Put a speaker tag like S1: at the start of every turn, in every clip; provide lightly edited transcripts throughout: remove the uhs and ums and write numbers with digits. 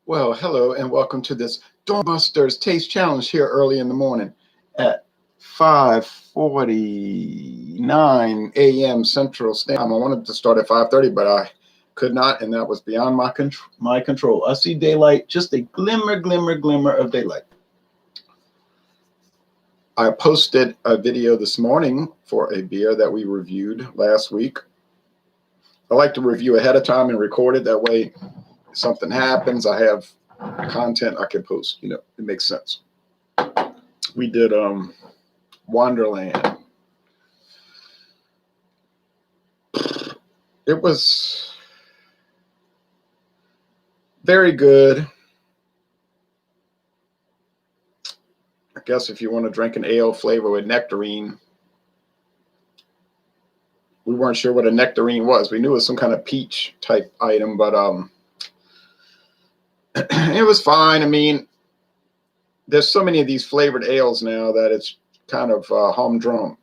S1: Well, hello and welcome to this Doorbusters Taste Challenge here early in the morning at 5:49 a.m. Central Standard Time. I wanted to start at 5:30, but I could not, and that was beyond my control. I see daylight, just a glimmer of daylight. I posted a video this morning for a beer that we reviewed last week. I like to review ahead of time and record it. That way, if something happens, I have content I can post. You know, it makes sense. We did Wonderland. It was very good. I guess if you want to drink an ale flavor with nectarine. We weren't sure what a nectarine was. We knew it was some kind of peach type item, but it was fine. I mean, there's so many of these flavored ales now that it's kind of humdrum.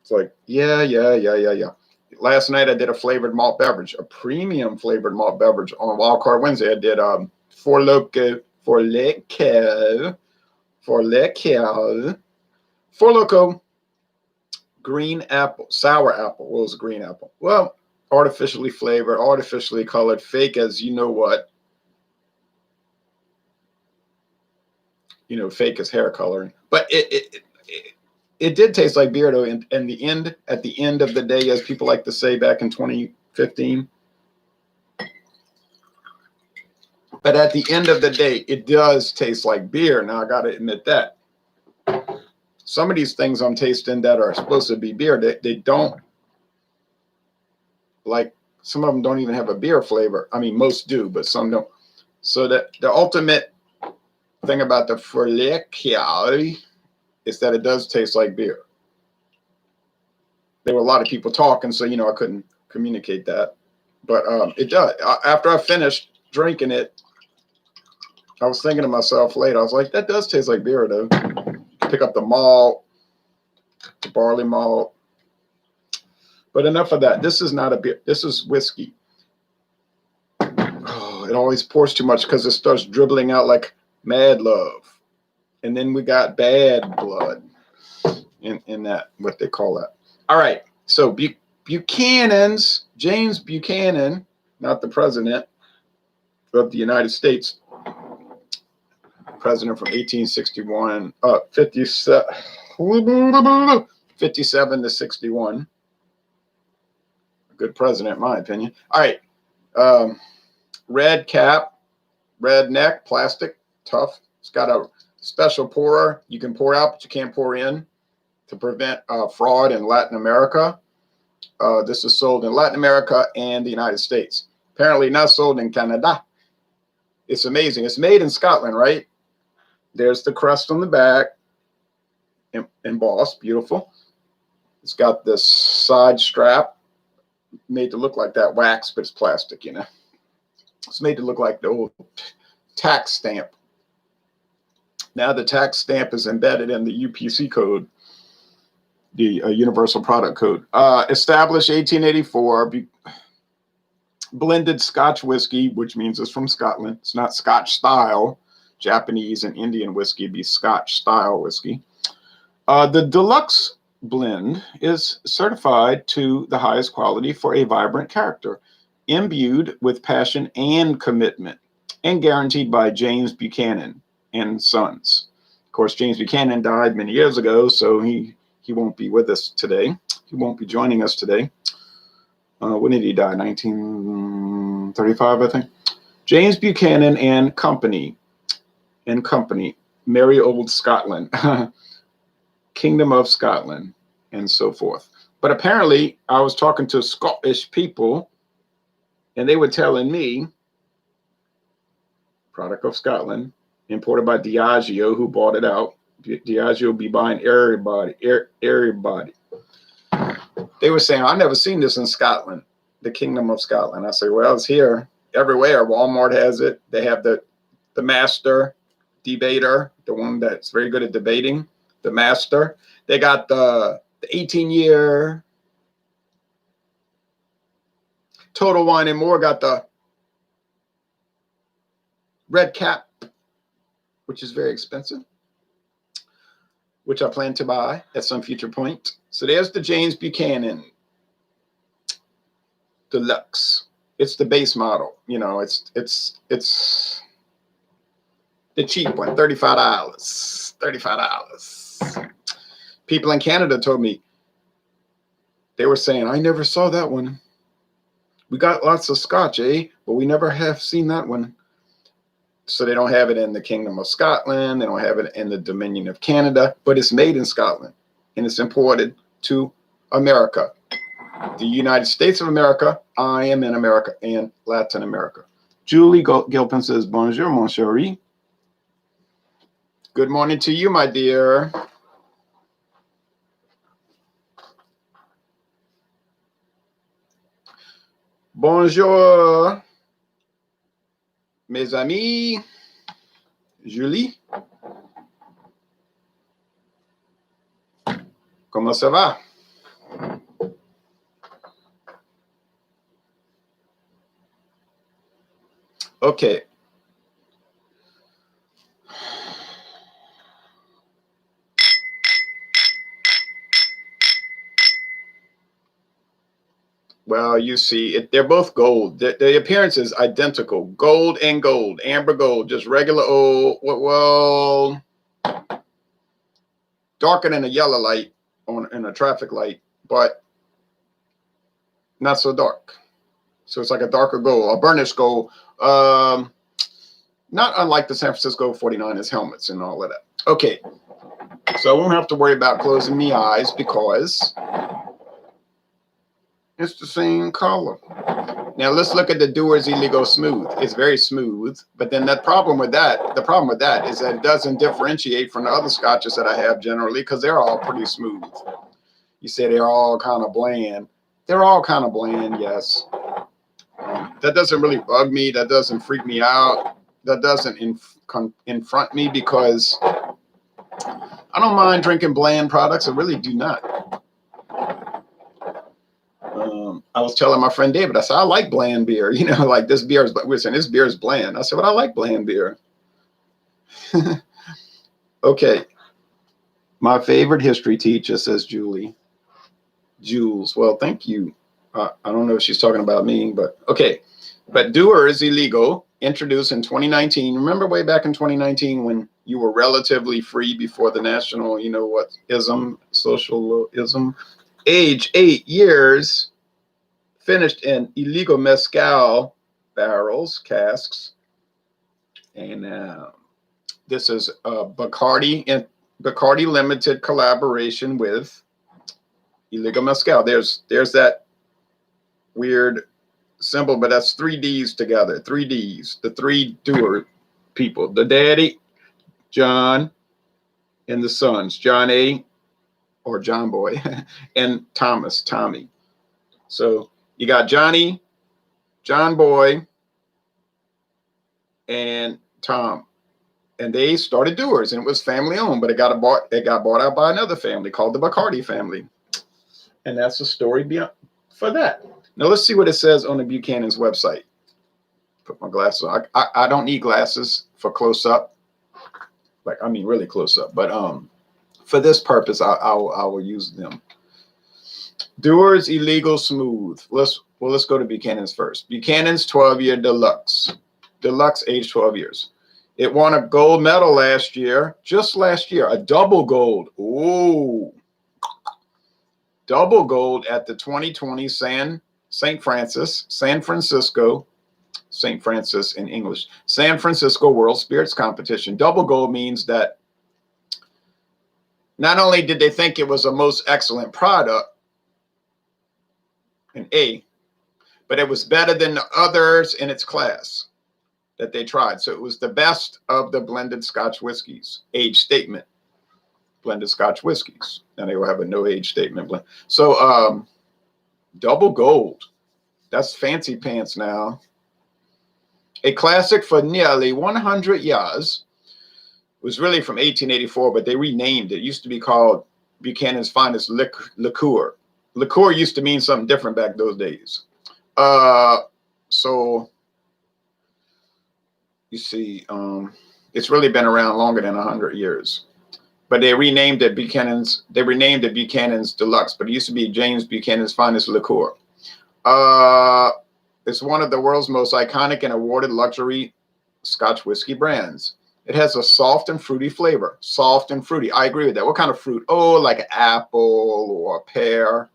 S1: It's like, yeah. Last night I did a flavored malt beverage, a premium flavored malt beverage on Wild Card Wednesday. I did Four Loko green apple, sour apple. What was a green apple? Well, artificially flavored, artificially colored, fake as you know what. You know, fake as hair coloring. But it did taste like beer though. And at the end of the day, as people like to say back in 2015. But at the end of the day, it does taste like beer. Now I gotta admit that. Some of these things I'm tasting that are supposed to be beer, they don't, like some of them don't even have a beer flavor. I mean, most do, but some don't. So that the ultimate thing about the Forlekial is that it does taste like beer. There were a lot of people talking, so, you know, I couldn't communicate that. But it does. After I finished drinking it, I was thinking to myself later, I was like, that does taste like beer, though. Pick up the malt, the barley malt. But enough of that. This is not a beer. This is whiskey. Oh, it always pours too much because it starts dribbling out like mad love. And then we got bad blood in that, what they call that. All right. So Buchanan's, James Buchanan, not the president of the United States, president from 57 to 61. A good president, in my opinion. All right. Red cap, red neck, plastic, tough. It's got a special pourer. You can pour out, but you can't pour in to prevent fraud in Latin America. This is sold in Latin America and the United States. Apparently not sold in Canada. It's amazing. It's made in Scotland, right? There's the crest on the back, embossed, beautiful. It's got this side strap made to look like that wax, but it's plastic, you know. It's made to look like the old tax stamp. Now the tax stamp is embedded in the UPC code, the Universal Product Code. Established 1884, blended Scotch whiskey, which means it's from Scotland. It's not Scotch style. Japanese and Indian whiskey would be Scotch style whiskey. The Deluxe blend is certified to the highest quality for a vibrant character, imbued with passion and commitment, and guaranteed by James Buchanan and Sons. Of course, James Buchanan died many years ago, so he won't be with us today. He won't be joining us today. When did he die? 1935, I think. James Buchanan and Company, Merry Old Scotland, Kingdom of Scotland, and so forth. But apparently, I was talking to Scottish people, and they were telling me, product of Scotland, imported by Diageo, who bought it out. Diageo will be buying everybody. They were saying, I've never seen this in Scotland, the Kingdom of Scotland. I say, well, it's here everywhere. Walmart has it. They have the master debater, the one that's very good at debating, the master. They got the 18-year. Total Wine and More got the red cap, which is very expensive, which I plan to buy at some future point. So there's the James Buchanan Deluxe. It's the base model. You know, it's the cheap one, $35. $35. People in Canada told me, they were saying, I never saw that one. We got lots of scotch, eh? But we never have seen that one. So they don't have it in the Kingdom of Scotland. They don't have it in the Dominion of Canada, but it's made in Scotland and it's imported to America. The United States of America, I am in America and Latin America. Julie Gilpin says, bonjour, mon chéri. Good morning to you, my dear. Bonjour, mes amis. Julie. Comment ça va? Okay. Well, you see, they're both gold. The appearance is identical. Gold and gold. Amber gold. Just regular old, well, darker than a yellow light in a traffic light, but not so dark. So it's like a darker gold, a burnished gold. Not unlike the San Francisco 49ers helmets and all of that. Okay. So I won't have to worry about closing my eyes because it's the same color. Now let's look at the Dewar's Illegal Smooth. It's very smooth, but then the problem with that is that it doesn't differentiate from the other scotches that I have generally because they're all pretty smooth. You say they're all kind of bland. They're all kind of bland, yes. That doesn't really bug me. That doesn't freak me out. That doesn't confront me because I don't mind drinking bland products. I really do not. I was telling my friend David, I said, I like bland beer. You know, like this beer is, we're saying this beer is bland. I said, well, I like bland beer. Okay. My favorite history teacher, says Julie. Jules. Well, thank you. I don't know if she's talking about me, but okay. But Dewar is illegal, introduced in 2019. Remember way back in 2019 when you were relatively free before the national, you know what, socialism. Age 8 years, finished in illegal mescal barrels, casks. And this is Bacardi Ltd collaboration with Ilegal Mescal. There's that weird symbol, but that's 3 D's together. 3 D's, the 3 Dewar people, the daddy, John, and the sons, John A. or John Boy, and Thomas, Tommy. So you got Johnny, John Boy, and Tom. And they started Dewar's, and it was family owned, but it got bought out by another family called the Bacardi family. And that's the story beyond for that. Now let's see what it says on the Buchanan's website. Put my glasses on. I don't need glasses for close up. Like, I mean, really close up. But for this purpose, I will use them. Dewar's Illegal Smooth. Let's go to Buchanan's first. Buchanan's 12-year Deluxe. Deluxe, age 12 years. It won a gold medal last year, just last year, a double gold. Ooh. Double gold at the 2020 San Francisco World Spirits Competition. Double gold means that not only did they think it was a most excellent product, an A, but it was better than the others in its class that they tried. So it was the best of the blended Scotch whiskies. Age statement. Blended Scotch whiskies. Now they will have a no age statement blend. So double gold. That's fancy pants now. A classic for nearly 100 years. It was really from 1884, but they renamed it. It used to be called Buchanan's Finest Liqueur. Liqueur used to mean something different back those days. So You see, it's really been around longer than 100 years. But they renamed it Buchanan's Deluxe, but it used to be James Buchanan's Finest Liqueur. It's one of the world's most iconic and awarded luxury Scotch whiskey brands. It has a soft and fruity flavor. Soft and fruity. I agree with that. What kind of fruit? Oh, like an apple or a pear.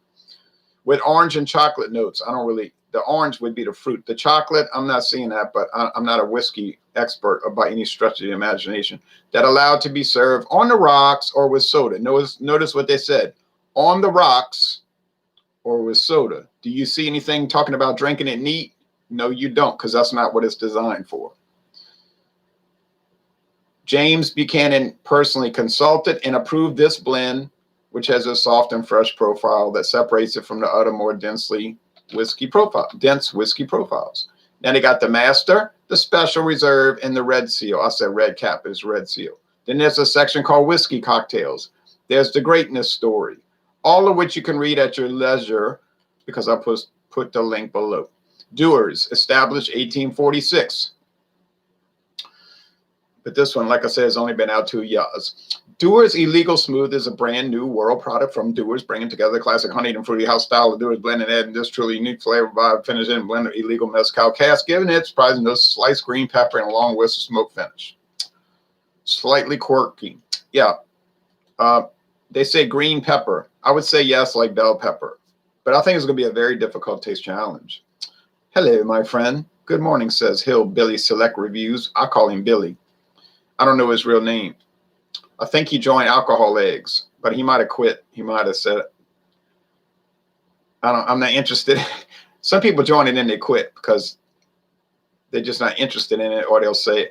S1: With orange and chocolate notes. The orange would be the fruit. The chocolate, I'm not seeing that, but I'm not a whiskey expert by any stretch of the imagination. That allowed to be served on the rocks or with soda. Notice what they said. On the rocks or with soda. Do you see anything talking about drinking it neat? No, you don't, because that's not what it's designed for. James Buchanan personally consulted and approved this blend, which has a soft and fresh profile that separates it from the other more dense whiskey profiles. Now they got the master, the special reserve, and the red seal. I said red cap, but it's red seal. Then there's a section called whiskey cocktails. There's the greatness story, all of which you can read at your leisure because I put the link below. Dewar's, established 1846. But this one, like I said, has only been out 2 years. Dewar's Illegal Smooth is a brand new world product from Dewar's, bringing together the classic honeyed and fruity house style of Dewar's blend and adding this truly unique flavor vibe finish in blend of Illegal Mescal cask, giving it surprising no sliced green pepper and a long whistle smoke finish. Slightly quirky. Yeah. They say green pepper. I would say yes, like bell pepper. But I think it's going to be a very difficult taste challenge. Hello, my friend. Good morning, says Hillbilly Select Reviews. I call him Billy. I don't know his real name. I think he joined Alcohol Eggs, but he might have quit. He might have said, I'm not interested. Some people join it and they quit because they're just not interested in it, or they'll say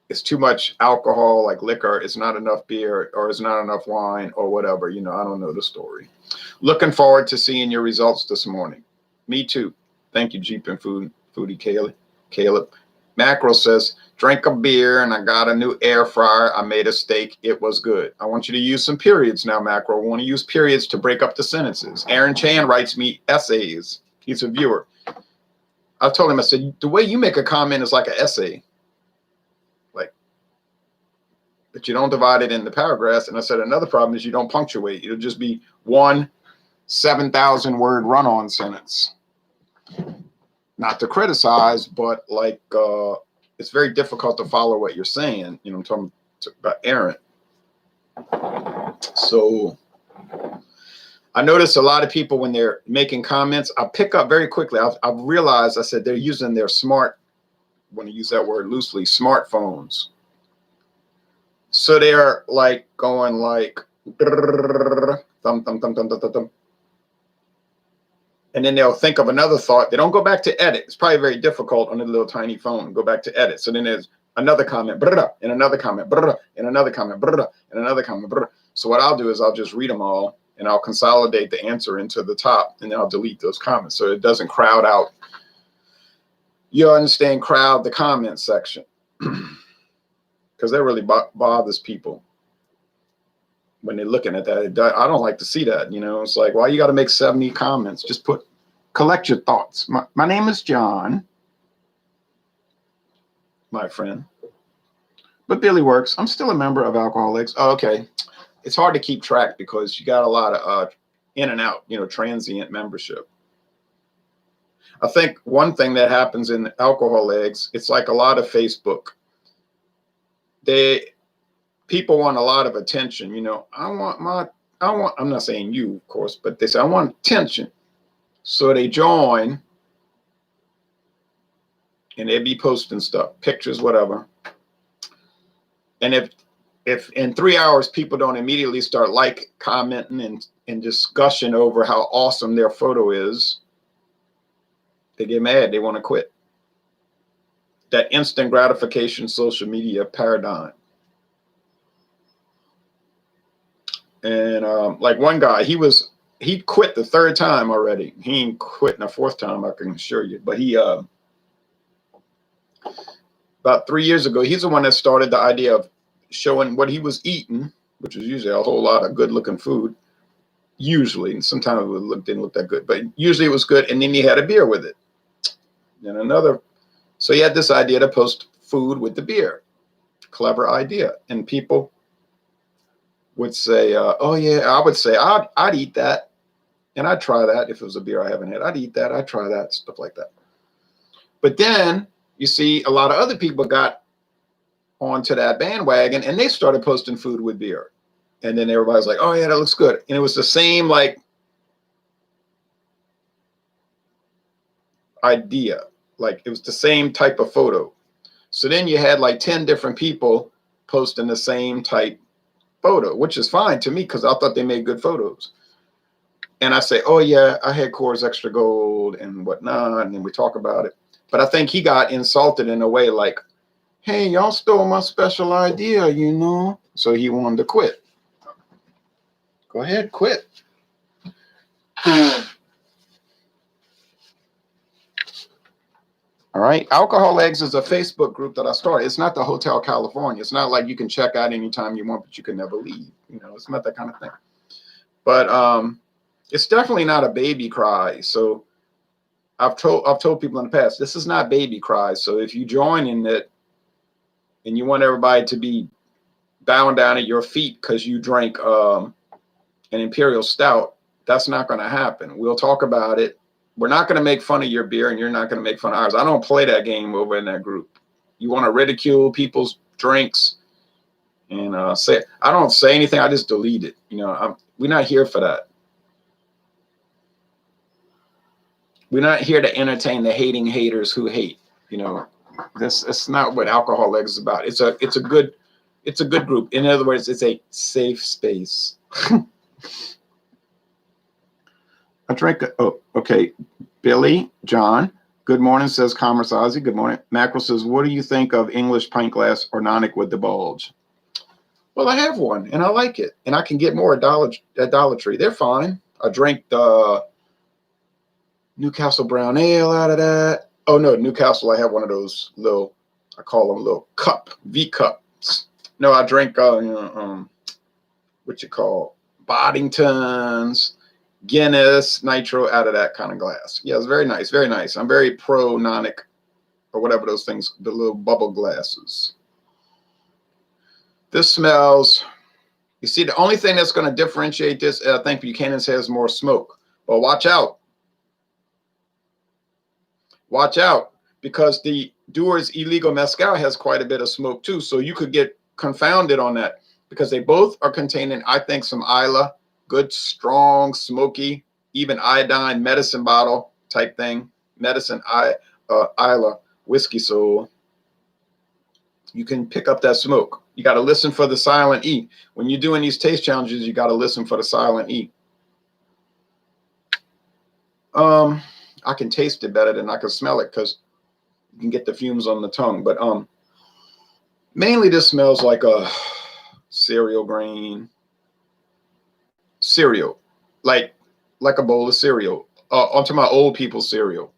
S1: it's too much alcohol, like liquor, it's not enough beer, or it's not enough wine, or whatever. You know, I don't know the story. Looking forward to seeing your results this morning. Me too. Thank you, Jeep and Foodie Caleb. Mackerel says, drank a beer and I got a new air fryer. I made a steak. It was good. I want you to use some periods now, Mackerel. We want to use periods to break up the sentences. Aaron Chan writes me essays. He's a viewer. I told him, I said, the way you make a comment is like an essay. Like, but you don't divide it into paragraphs. And I said, another problem is you don't punctuate. It'll just be one 7,000 word run-on sentence. Not to criticize, but like it's very difficult to follow what you're saying. You know, I'm talking about Aaron. So I notice a lot of people when they're making comments, I pick up very quickly. I've realized, I said they're using their when I use that word loosely, smartphones. So they're like going like thumb, thumb, thumb, thumb, thumb, thumb. And then they'll think of another thought. They don't go back to edit. It's probably very difficult on a little tiny phone. Go back to edit. So then there's another comment, and another comment, and another comment, and another comment. So what I'll do is I'll just read them all, and I'll consolidate the answer into the top, and then I'll delete those comments so it doesn't crowd out. You understand? Crowd the comment section because that really bothers people when they're looking at that. I don't like to see that. You know, it's like, why you got to make 70 comments? Just collect your thoughts. My name is John, my friend. But Billy works. I'm still a member of Alcoholics. Oh, okay. It's hard to keep track because you got a lot of in and out, you know, transient membership. I think one thing that happens in Alcoholics, it's like a lot of Facebook. People want a lot of attention. You know, I'm not saying you, of course, but they say, I want attention. So they join and they be posting stuff, pictures, whatever. And if in 3 hours, people don't immediately start commenting and discussion over how awesome their photo is, they get mad. They want to quit. That instant gratification social media paradigm. And like one guy, he quit the third time already. He ain't quitting the fourth time, I can assure you. But he about 3 years ago, he's the one that started the idea of showing what he was eating, which was usually a whole lot of good looking food. Usually, and sometimes it didn't look that good, but usually it was good. And then he had a beer with it. And so he had this idea to post food with the beer. Clever idea. And people would say, oh yeah, I would say, I'd eat that. And I'd try that if it was a beer I haven't had. I'd eat that. I'd try that, stuff like that. But then you see a lot of other people got onto that bandwagon and they started posting food with beer. And then everybody's like, oh yeah, that looks good. And it was the same like idea. Like it was the same type of photo. So then you had like 10 different people posting the same type photo, which is fine to me because I thought they made good photos. And I say, oh yeah, I had Coors Extra Gold and whatnot. And then we talk about it. But I think he got insulted in a way like, hey, y'all stole my special idea, you know? So he wanted to quit. Go ahead, quit. All right. Alcohol Eggs is a Facebook group that I started. It's not the Hotel California. It's not like you can check out anytime you want, but you can never leave. You know, it's not that kind of thing. But it's definitely not a baby cry. So I've told people in the past, this is not baby cry. So if you join in it and you want everybody to be bowing down at your feet because you drank an Imperial Stout, that's not going to happen. We'll talk about it. We're not going to make fun of your beer and you're not going to make fun of ours. I don't play that game over in that group. You want to ridicule people's drinks and say, I don't say anything. I just delete it. You know, we're not here for that. We're not here to entertain the hating haters who hate. You know, that's not what Alcohol Eggs is about. It's a good group. In other words, it's a safe space. I drink. Oh, okay. Billy John. Good morning, says Commerce Ozzy. Good morning. Mackerel says, what do you think of English pint glass or Nonic with the bulge? Well, I have one and I like it, and I can get more at Dollar Tree. They're fine. I drank the Newcastle Brown Ale out of that. Oh no, Newcastle. I have one of those little. I call them little V cups. No, I drank what you call Boddingtons, Guinness, Nitro out of that kind of glass. Yeah, it's very nice, very nice. I'm very pro Nonic or whatever those things, the little bubble glasses. This smells, you see, the only thing that's going to differentiate this, I think Buchanan's has more smoke. But watch out. Watch out, because the Dewar's Illegal Mescal has quite a bit of smoke too. So you could get confounded on that because they both are containing, I think, some Islay. Good, strong, smoky, even iodine medicine bottle type thing. Medicine, Islay, whiskey soul. You can pick up that smoke. You got to listen for the silent E. When you're doing these taste challenges, you got to listen for the silent E. I can taste it better than I can smell it because you can get the fumes on the tongue. But mainly this smells like a cereal grain. Cereal, like a bowl of cereal. Onto my old people's cereal,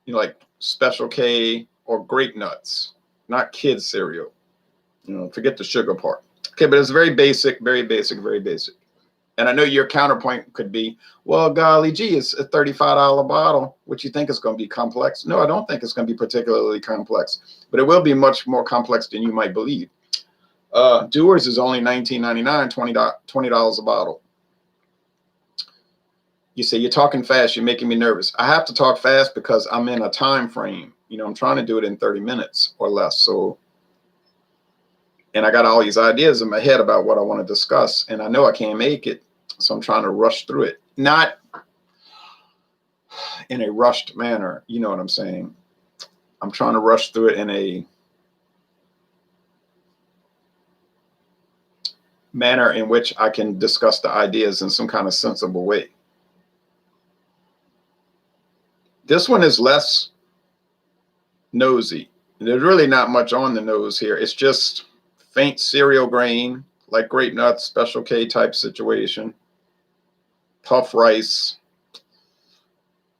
S1: you know, like Special K or Grape Nuts, not kids cereal. You know, forget the sugar part. Okay, but it's very basic, very basic, very basic. And I know your counterpoint could be, well, golly gee, it's a $35 bottle. What you think is going to be complex? No, I don't think it's going to be particularly complex, but it will be much more complex than you might believe. Dewar's is only $19.99, $20 a bottle. You say, you're talking fast, you're making me nervous. I have to talk fast because I'm in a time frame. You know, I'm trying to do it in 30 minutes or less. So, and I got all these ideas in my head about what I want to discuss, and I know I can't make it. So I'm trying to rush through it. Not in a rushed manner. You know what I'm saying? I'm trying to rush through it in a manner in which I can discuss the ideas in some kind of sensible way. This one is less nosy. There's really not much on the nose here. It's just faint cereal grain, like Grape Nuts, Special K type situation. Puff rice.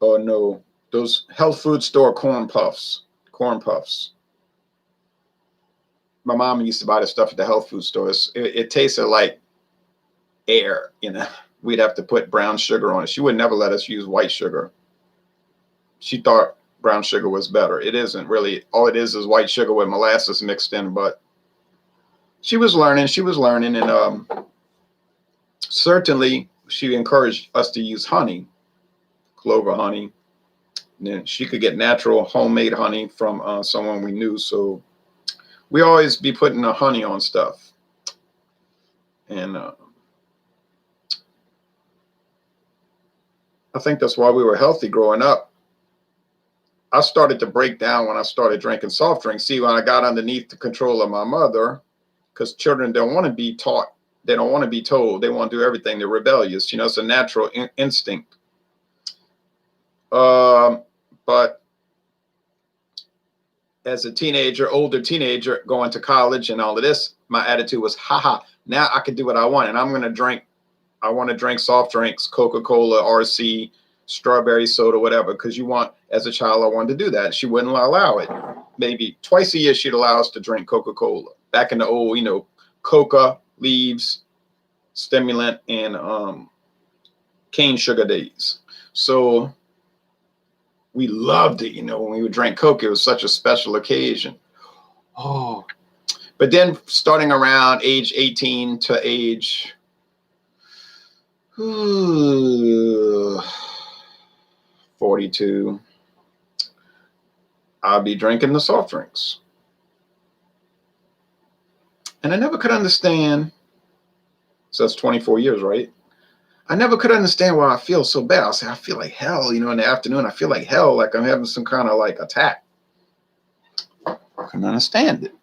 S1: Oh no, those health food store corn puffs. Corn puffs. My mom used to buy the stuff at the health food stores. It tasted like air, you know. We'd have to put brown sugar on it. She would never let us use white sugar. She thought brown sugar was better. It isn't really. All it is white sugar with molasses mixed in. But she was learning. She was learning, and certainly she encouraged us to use honey, clover honey. And then she could get natural homemade honey from someone we knew. So we always be putting the honey on stuff. And I think that's why we were healthy growing up. I started to break down when I started drinking soft drinks. See, when I got underneath the control of my mother, because children don't want to be taught. They don't want to be told. They want to do everything. They're rebellious. You know, it's a natural instinct. But as a teenager, older teenager, going to college and all of this, my attitude was, haha, now I can do what I want. And I'm going to drink. I want to drink soft drinks, Coca-Cola, RC, strawberry soda, whatever. Because you want, as a child, I wanted to do that. She wouldn't allow it. Maybe twice a year, she'd allow us to drink Coca-Cola. Back in the old, coca leaves, stimulant, and cane sugar days. So we loved it, when we would drink Coke. It was such a special occasion. Oh, but then starting around age 18 to age 42, I'll be drinking the soft drinks. And I never could understand. So that's 24 years, right? I never could understand why I feel so bad. I'll say, I feel like hell, in the afternoon. I feel like hell, like I'm having some kind of like attack. I couldn't understand it.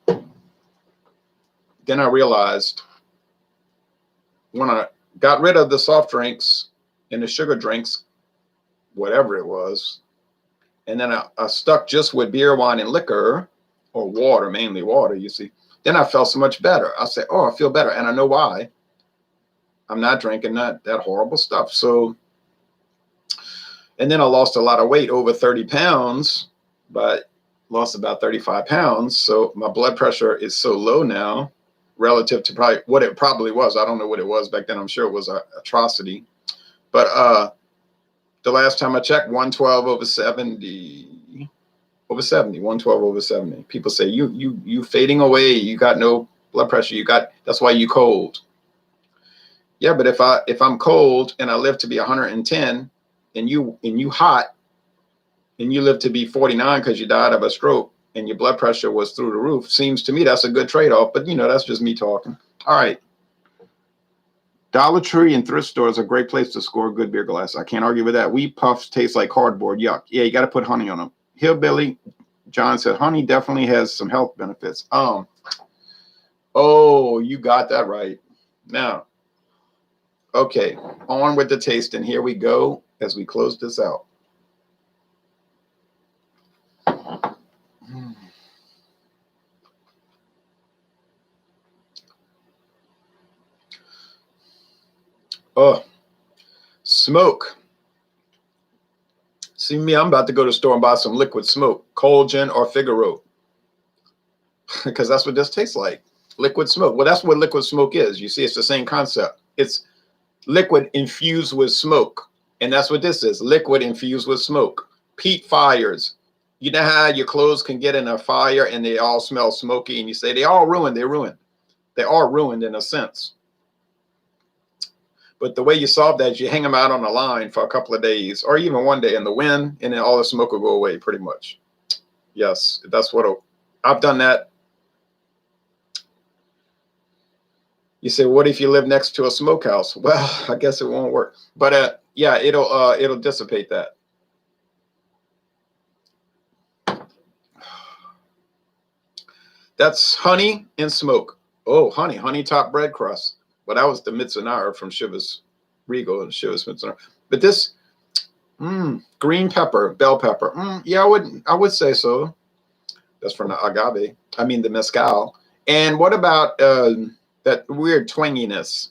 S1: Then I realized when I got rid of the soft drinks and the sugar drinks, whatever it was, and then I stuck just with beer, wine, and liquor, or water, mainly water, you see. Then I felt so much better. I said, oh, I feel better. And I know why. I'm not drinking that horrible stuff. So, and then I lost a lot of weight, over 30 pounds, but lost about 35 pounds. So my blood pressure is so low now relative to probably what it probably was. I don't know what it was back then. I'm sure it was an atrocity. But the last time I checked, 112 over 70, 112 over 70. People say, you fading away. You got no blood pressure. That's why you cold. Yeah, but if I'm cold and I live to be 110 and you hot and you live to be 49 because you died of a stroke and your blood pressure was through the roof, seems to me that's a good trade-off. But that's just me talking. All right. Dollar Tree and thrift stores are a great place to score a good beer glass. I can't argue with that. Wheat puffs taste like cardboard. Yuck. Yeah, you got to put honey on them. Hillbilly John said honey definitely has some health benefits. Oh, you got that right. Now, okay, on with the taste, and here we go as we close this out. Oh, smoke. See me, I'm about to go to the store and buy some liquid smoke, Colgin or Figaro, because that's what this tastes like, liquid smoke. Well, that's what liquid smoke is. You see, it's the same concept. It's liquid infused with smoke. And that's what this is, liquid infused with smoke. Peat fires. You know how your clothes can get in a fire and they all smell smoky and you say, they all ruined, they're ruined. They are ruined in a sense. But the way you solve that is you hang them out on a line for a couple of days or even one day in the wind, and then all the smoke will go away pretty much. Yes, that's what I've done that. You say, what if you live next to a smokehouse? Well, I guess it won't work. But yeah, it'll dissipate that. That's honey and smoke. Oh, honey top bread crust. Well, that was the Mitsunar from Chivas Regal and Chivas Mitsunar. But this green pepper, bell pepper. Yeah, I would say so. That's from the agave. I mean the mezcal. And what about that weird twanginess?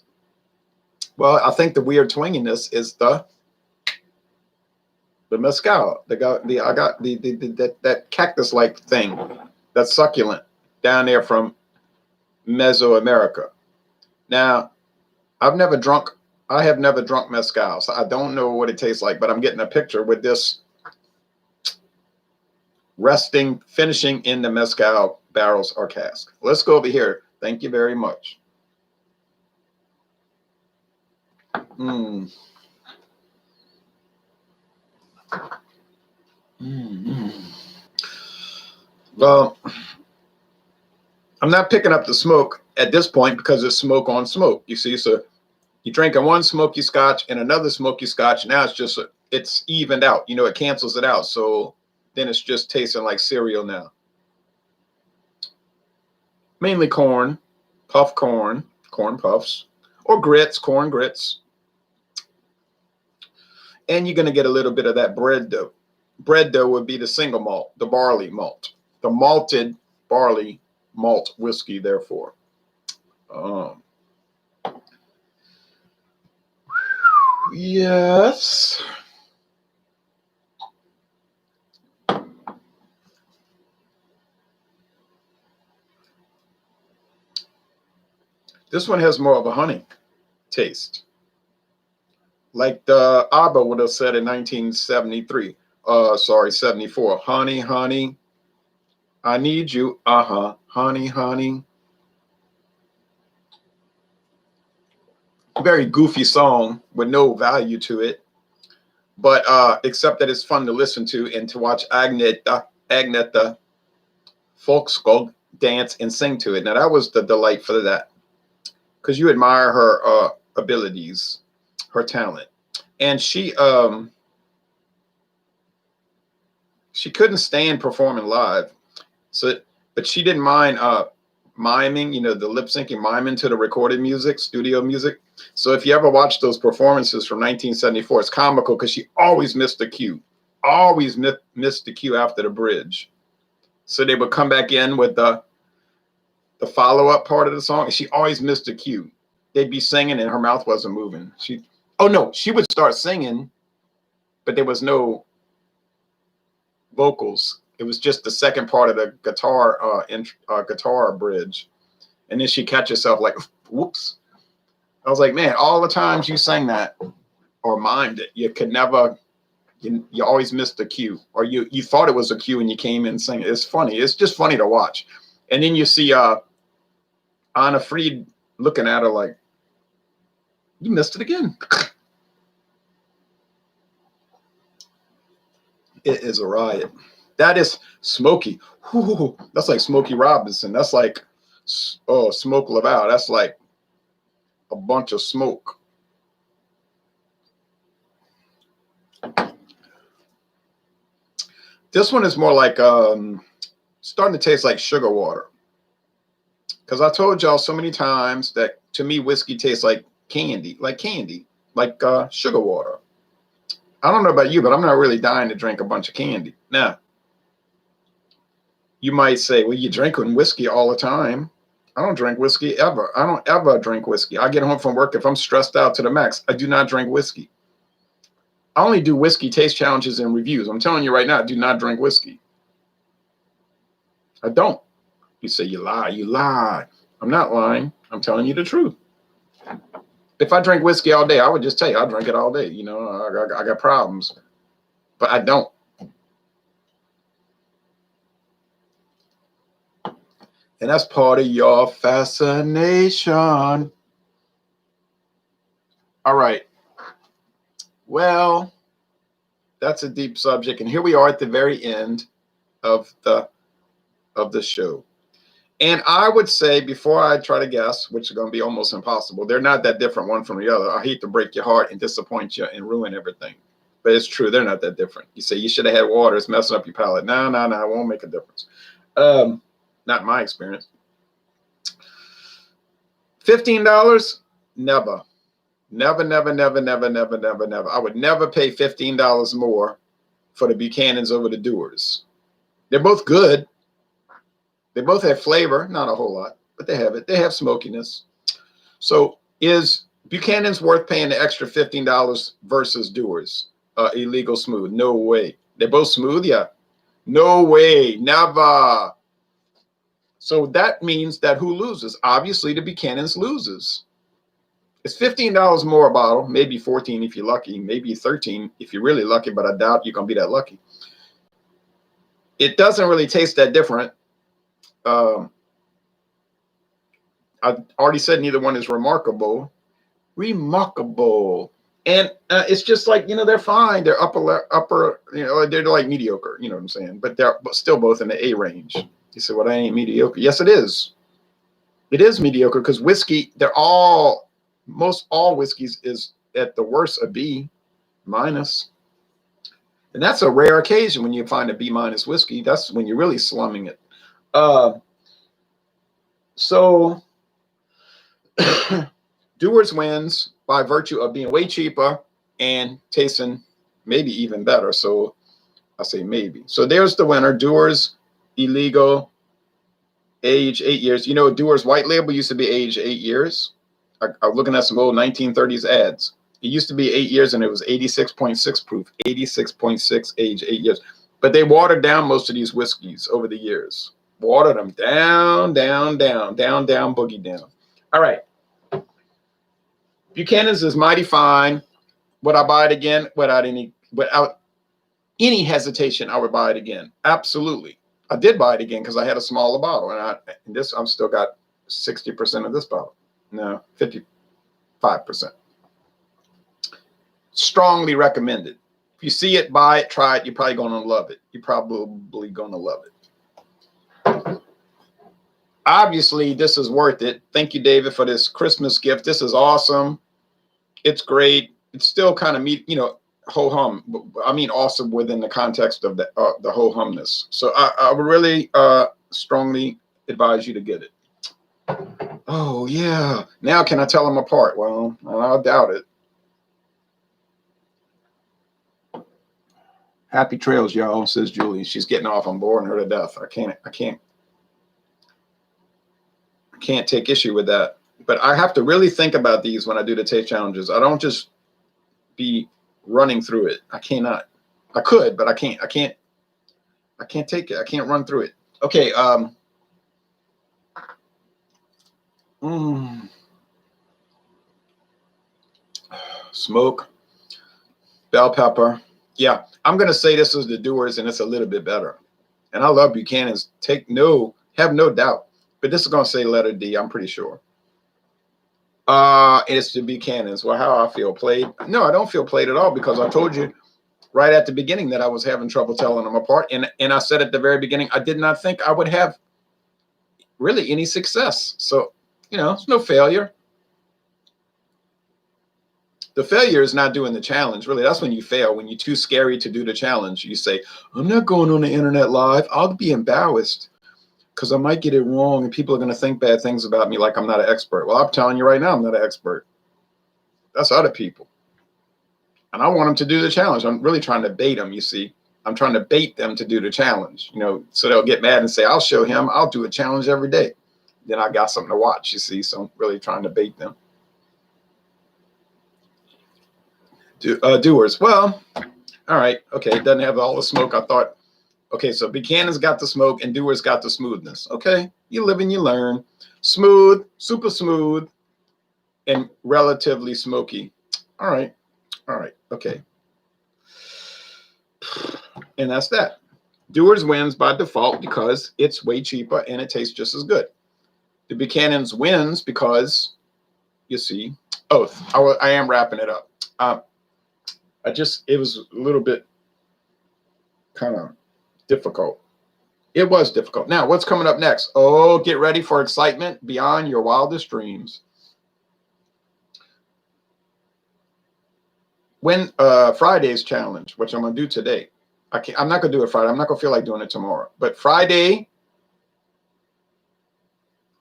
S1: Well, I think the weird twanginess is the mezcal. That cactus-like thing, that succulent down there from Mesoamerica. Now, I have never drunk mezcal, so I don't know what it tastes like, but I'm getting a picture with this resting, finishing in the mezcal barrels or cask. Let's go over here. Thank you very much. Mm. Mm. Well, I'm not picking up the smoke at this point because it's smoke on smoke. You see, so you're drinking one smoky scotch and another smoky scotch. Now it's evened out. You know, it cancels it out. So then it's just tasting like cereal now. Mainly corn, puff corn, corn puffs, or grits, corn grits. And you're going to get a little bit of that bread dough. Bread dough would be the single malt, the barley malt, the malted barley malt whiskey, therefore. Yes. This one has more of a honey taste. Like the ABBA would have said in 1973. Sorry, 74. Honey, honey, I need you. Honey, honey. Very goofy song with no value to it. But except that it's fun to listen to and to watch Agneta Folkskog dance and sing to it. Now that was the delight for that, because you admire her abilities, her talent, and she couldn't stand performing live, but she didn't mind miming, you know, the lip syncing, miming to the recorded music, studio music. So if you ever watch those performances from 1974, it's comical because she always missed the cue, always missed the cue after the bridge. So they would come back in with the follow-up part of the song, and she always missed the cue. They'd be singing and her mouth wasn't moving. She would start singing, but there was no vocals. It was just the second part of the guitar bridge. And then she catch herself like, whoops. I was like, man, all the times you sang that or mimed it, you could never, you always missed the cue, or you thought it was a cue and you came in singing. It's funny. It's just funny to watch. And then you see Anna Fried looking at her like, you missed it again. It is a riot. That is smoky. Whew, that's like Smokey Robinson. That's like, Smoke Laval. That's like a bunch of smoke. This one is more like starting to taste like sugar water. Because I told y'all so many times that to me whiskey tastes like candy, like sugar water. I don't know about you, but I'm not really dying to drink a bunch of candy. Now, you might say, well, you're drinking whiskey all the time. I don't drink whiskey ever. I don't ever drink whiskey. I get home from work. If I'm stressed out to the max, I do not drink whiskey. I only do whiskey taste challenges and reviews. I'm telling you right now, I do not drink whiskey. I don't. You say you lie. You lie. I'm not lying. I'm telling you the truth. If I drink whiskey all day, I would just tell you I drink it all day. You know, I got problems, but I don't. And that's part of your fascination. All right. Well, that's a deep subject. And here we are at the very end of the show. And I would say, before I try to guess, which is going to be almost impossible, they're not that different one from the other. I hate to break your heart and disappoint you and ruin everything. But it's true. They're not that different. You say you should have had water. It's messing up your palate. No, it won't make a difference. Not in my experience. $15? Never. Never, never, never, never, never, never, never. I would never pay $15 more for the Buchanans over the Dewars. They're both good. They both have flavor, not a whole lot, but they have it. They have smokiness. So is Buchanan's worth paying the extra $15 versus Dewar's Illegal Smooth? No way. They're both smooth, yeah. No way, never. So that means that who loses? Obviously, the Buchanan's loses. It's $15 more a bottle, maybe 14 if you're lucky, maybe 13 if you're really lucky, but I doubt you're going to be that lucky. It doesn't really taste that different. I already said neither one is remarkable. Remarkable. And it's just like, they're fine. They're upper, they're like mediocre, you know what I'm saying? But they're still both in the A range. You say, well, that ain't mediocre. Yes, it is. It is mediocre because whiskey, most all whiskeys is at the worst a B minus. And that's a rare occasion when you find a B minus whiskey. That's when you're really slumming it. So Dewar's wins by virtue of being way cheaper and tasting maybe even better. So I say maybe. So there's the winner. Dewar's Illegal, age 8 years. Dewar's white label used to be age 8 years. I was looking at some old 1930s ads. It used to be 8 years and it was 86.6 proof, 86.6 age 8 years. But they watered down most of these whiskeys over the years. Watered them down, boogie down. All right. Buchanan's is mighty fine. Would I buy it again? Without any hesitation, I would buy it again. Absolutely. I did buy it again because I had a smaller bottle, and I'm still got 60% of this bottle. No, 55%. Strongly recommended. If you see it, buy it, try it. You're probably going to love it. You're probably going to love it. Obviously, this is worth it. Thank you, David, for this Christmas gift. This is awesome. It's great. It's still kind of ho-hum. I mean, awesome within the context of the ho-humness. So I would really strongly advise you to get it. Oh, yeah. Now can I tell them apart? Well, I doubt it. Happy trails, y'all, says Julie. She's getting off. I'm boring her to death. I can't take issue with that. But I have to really think about these when I do the taste challenges. I don't just be running through it. I cannot. I could, but I can't. I can't take it. I can't run through it. Okay. Smoke, bell pepper. Yeah, I'm gonna say this is the Dewar's, and it's a little bit better. And I love Buchanan's. Have no doubt. But this is gonna say letter D. I'm pretty sure. It's the Buchanan's. Well, how I feel played? No, I don't feel played at all because I told you right at the beginning that I was having trouble telling them apart. And I said at the very beginning, I did not think I would have really any success. So, it's no failure. The failure is not doing the challenge. Really, that's when you fail. When you're too scary to do the challenge, you say, I'm not going on the internet live. I'll be embarrassed because I might get it wrong and people are going to think bad things about me like I'm not an expert. Well, I'm telling you right now, I'm not an expert. That's other people. And I want them to do the challenge. I'm really trying to bait them, you see. I'm trying to bait them to do the challenge, so they'll get mad and say, I'll show him. I'll do a challenge every day. Then I got something to watch, you see. So I'm really trying to bait them. Dewar's. Well, all right. Okay. It doesn't have all the smoke. I thought, okay, so Buchanan's got the smoke and Dewar's got the smoothness. Okay. You live and you learn. Smooth, super smooth, and relatively smoky. All right. All right. Okay. And that's that. Dewar's wins by default because it's way cheaper and it tastes just as good. The Buchanan's wins because, you see, I am wrapping it up. It was a little bit kind of difficult. It was difficult. Now, what's coming up next? Oh, get ready for excitement beyond your wildest dreams. When Friday's challenge, which I'm going to do today. I'm not going to do it Friday. I'm not going to feel like doing it tomorrow. But Friday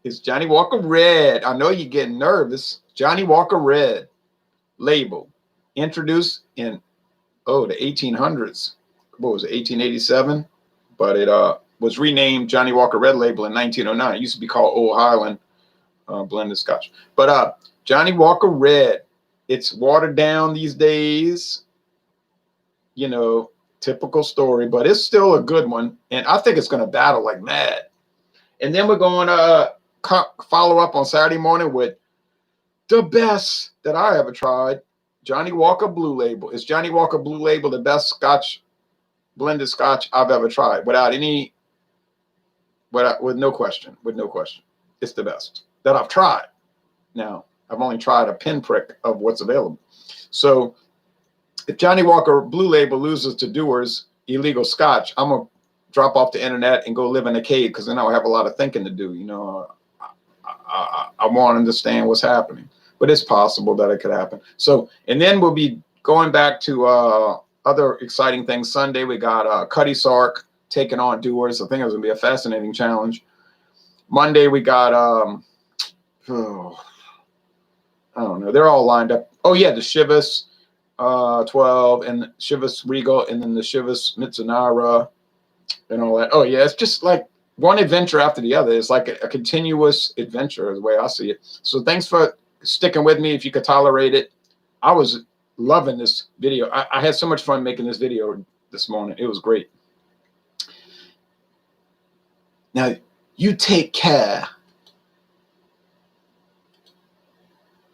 S1: is Johnnie Walker Red. I know you're getting nervous. Johnnie Walker Red label. Introduced in the 1800s. What was it, 1887? But it was renamed Johnnie Walker Red Label in 1909. It used to be called Old Highland blended Scotch. But Johnnie Walker Red, it's watered down these days. Typical story, but it's still a good one. And I think it's going to battle like mad. And then we're going to follow up on Saturday morning with the best that I ever tried. Johnnie Walker Blue Label. Is Johnnie Walker Blue Label the best Scotch blended scotch I've ever tried, without any, with no question, it's the best that I've tried. Now, I've only tried a pinprick of what's available. So if Johnny Walker Blue Label loses to Dewar's illegal scotch, I'm going to drop off the internet and go live in a cave, because then I'll have a lot of thinking to do. You know, I want to understand what's happening, but it's possible that it could happen. So, and then we'll be going back to other exciting things. Sunday, we got Cuddy Sark taking on Dewar's. I think it was going to be a fascinating challenge. Monday, we got, I don't know. They're all lined up. Oh, yeah, the Chivas 12 and Chivas Regal, and then the Chivas Mitsunara and all that. Oh, yeah, it's just like one adventure after the other. It's like a continuous adventure, is the way I see it. So thanks for sticking with me. If you could tolerate it, I was loving this video. I had so much fun making this video this morning. It was great. Now, you take care.